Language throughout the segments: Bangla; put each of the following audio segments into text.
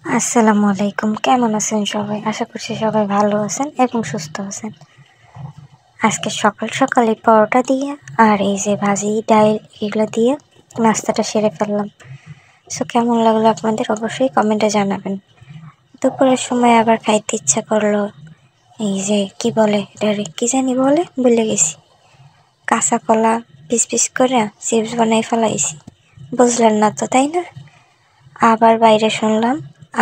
আসসালামু আলাইকুম। কেমন আছেন সবাই? আশা করছি সবাই ভালো আছেন এবং সুস্থ আছেন। আজকে সকাল সকাল এই পরোটা দিয়ে আর এই যে ভাজি ডাল এগুলো দিয়ে নাস্তাটা সেরে ফেললাম। সো কেমন লাগলো আপনাদের অবশ্যই কমেন্টে জানাবেন। দুপুরের সময় আবার খাইতে ইচ্ছা করলো এই যে কি বলে এটারে কি জানি বলে ভুলে গেছি, কাঁচা কলা পিস পিস করে চিপস বানাই ফেলাইছি। বুঝলেন না তো, তাই না? আবার বাইরে শুনলাম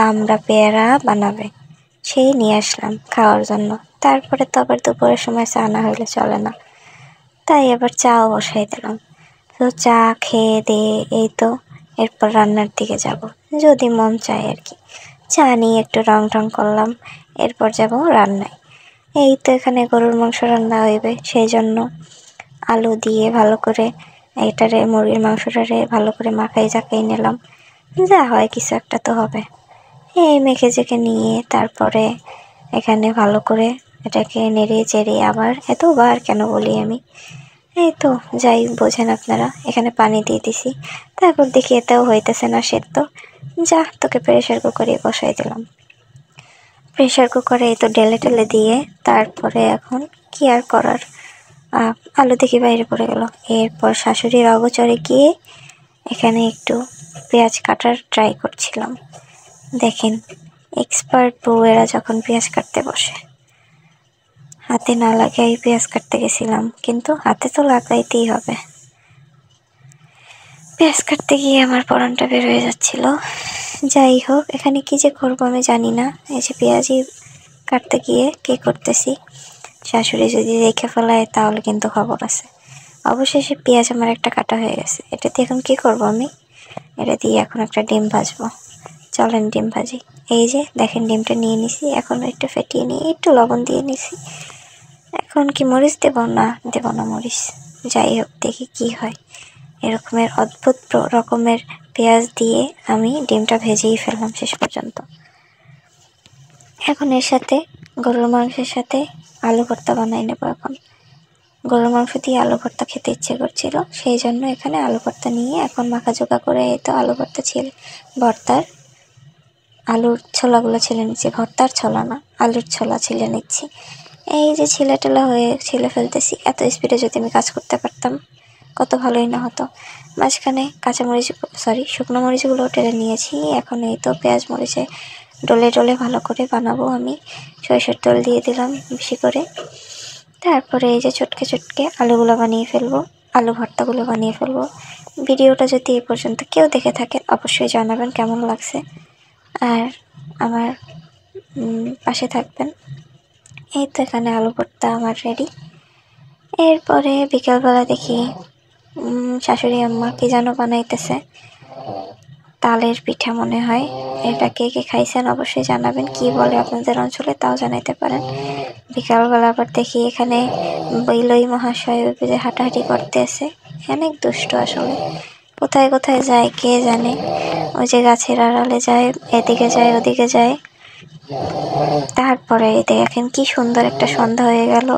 আমরা পেয়ারা বানাবে, সেই নিয়ে আসলাম খাওয়ার জন্য। তারপরে তো আবার দুপুরের সময় চা না হলে চলে না, তাই আবার চাও বসাই দিলাম। তো চা খেয়ে দিয়ে এই তো এরপর রান্নার দিকে যাব, যদি মন চায় আর কি। চা নিয়ে একটু রং টং করলাম, এরপর যাব রান্নায়। এই তো এখানে গরুর মাংস রান্না হইবে, সেই জন্য আলু দিয়ে ভালো করে এটারে মুরগির মাংসটারে ভালো করে মাখাই জাকাই নিলাম। যা হয় কিছু একটা তো হবে। এই মেখে জেকে নিয়ে তারপরে এখানে ভালো করে এটাকে নেড়ে চেড়ে আবার এতবার কেন বলি আমি, এই তো যাই বোঝেন আপনারা। এখানে পানি দিয়ে দিছি, তারপর দেখি এতেও হইতেছে না সেদ্ধ। যা, তোকে প্রেশার কুকারে বসাই দিলাম। প্রেশার কুকারে এই তো ঢেলে ঢেলে দিয়ে তারপরে এখন কি আর করার, আলু দেখি বাইরে পড়ে গেল। এরপর শাশুড়ির অগোচরে গিয়ে এখানে একটু পেঁয়াজ কাটার ট্রাই করছিলাম। দেখেন, এক্সপার্ট বউয়েরা যখন পেঁয়াজ কাটতে বসে, হাতে না লাগাই পেঁয়াজ কাটতে গেছিলাম, কিন্তু হাতে তো লাগাইতেই হবে। পেঁয়াজ কাটতে গিয়ে আমার পরানটা বের হয়ে যাচ্ছিল। যাই হোক, এখানে কি যে করবো আমি জানি না। এই যে পেঁয়াজই কাটতে গিয়ে কি করতেছি, শাশুড়ি যদি দেখে ফেলায় তাহলে কিন্তু খবর আছে। অবশেষে পেঁয়াজ আমার একটা কাটা হয়ে গেছে। এটা দিয়ে এখন কি করব আমি? এটা দিয়ে এখন একটা ডিম ভাজবো। চলেন ডিম ভাজি। এই যে দেখেন ডিমটা নিয়ে নিছি, এখন একটু ফেটিয়ে নিয়ে একটু লবণ দিয়ে নিছি। এখন কি মরিচ দেব? না, দেব না মরিচ। যাই হোক, দেখি কি হয়। এরকমের অদ্ভুত রকমের পেঁয়াজ দিয়ে আমি ডিমটা ভেজেই ফেললাম শেষ পর্যন্ত। এখন এর সাথে গরুর মাংসের সাথে আলু ভর্তা বানাই নেব। এখন গরুর মাংস দিয়ে আলু ভর্তা খেতে ইচ্ছে করছিল, সেই জন্য এখানে আলু ভর্তা নিয়ে এখন মাখাজোকা করে এই তো আলু ভর্তা ভর্তার আলুর ছোলাগুলো ছিলে নিচ্ছি। ভর্তার ছোলা না, আলুর ছোলা ছিলে নিচ্ছি। এই যে ছিলে ফেলতেছি। এত স্পিডে যদি আমি কাজ করতে পারতাম কত ভালোই না হতো। মাঝখানে শুকনো মরিচগুলো টেলে নিয়েছি। এখন এই তো পেঁয়াজ মরিচে ডলে ডলে ভালো করে বানাবো আমি। সরিষার তেল দিয়ে দিলাম বেশি করে। তারপরে এই যে চটকে চটকে আলুগুলো বানিয়ে ফেলবো, আলু ভর্তাগুলো বানিয়ে ফেলবো। ভিডিওটা যদি এই পর্যন্ত কেউ দেখে থাকেন অবশ্যই জানাবেন কেমন লাগছে, আর আমার পাশে থাকবেন। এই তো এখানে আলু ভর্তা আমার রেডি। এরপরে বিকালবেলা দেখি শাশুড়ি আম্মা কি যেন বানাইতেছে, তালের পিঠা মনে হয়। এটা কে কে খাইছেন অবশ্যই জানাবেন, কি বলে আপনাদের অঞ্চলে তাও জানাইতে পারেন। বিকালবেলা আবার দেখি এখানে বইলই মহাশয় যে হাঁটাহাঁটি করতে আছে, অনেক দুষ্ট আসলে। কোথায় কোথায় যায় কে জানে। ওই যে গাছের আড়ালে যায়, এদিকে যায় ওদিকে যায়। তারপরে দেখেন কি সুন্দর একটা সন্ধ্যা হয়ে গেল।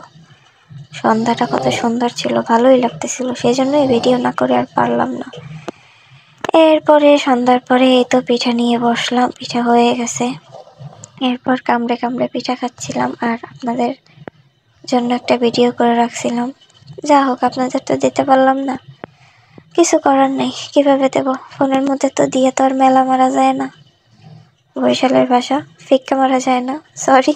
সন্ধ্যাটা কত সুন্দর ছিল, ভালোই লাগতেছিল, সেই জন্যই ভিডিও না করে আর পারলাম না। এরপরে সন্ধ্যার পরে এই তো পিঠা নিয়ে বসলাম, পিঠা হয়ে গেছে। এরপর কামড়ে কামড়ে পিঠা খাচ্ছিলাম আর আপনাদের জন্য একটা ভিডিও করে রাখছিলাম। যা হোক, আপনাদের তো দিতে পারলাম না, কিছু করার নেই। কিভাবে দেব? ফোনের মধ্যে তো দিয়ে তো আর মেলা মারা যায় না। বরিশালের ভাষা ফিক্কা মারা যায় না, সরি।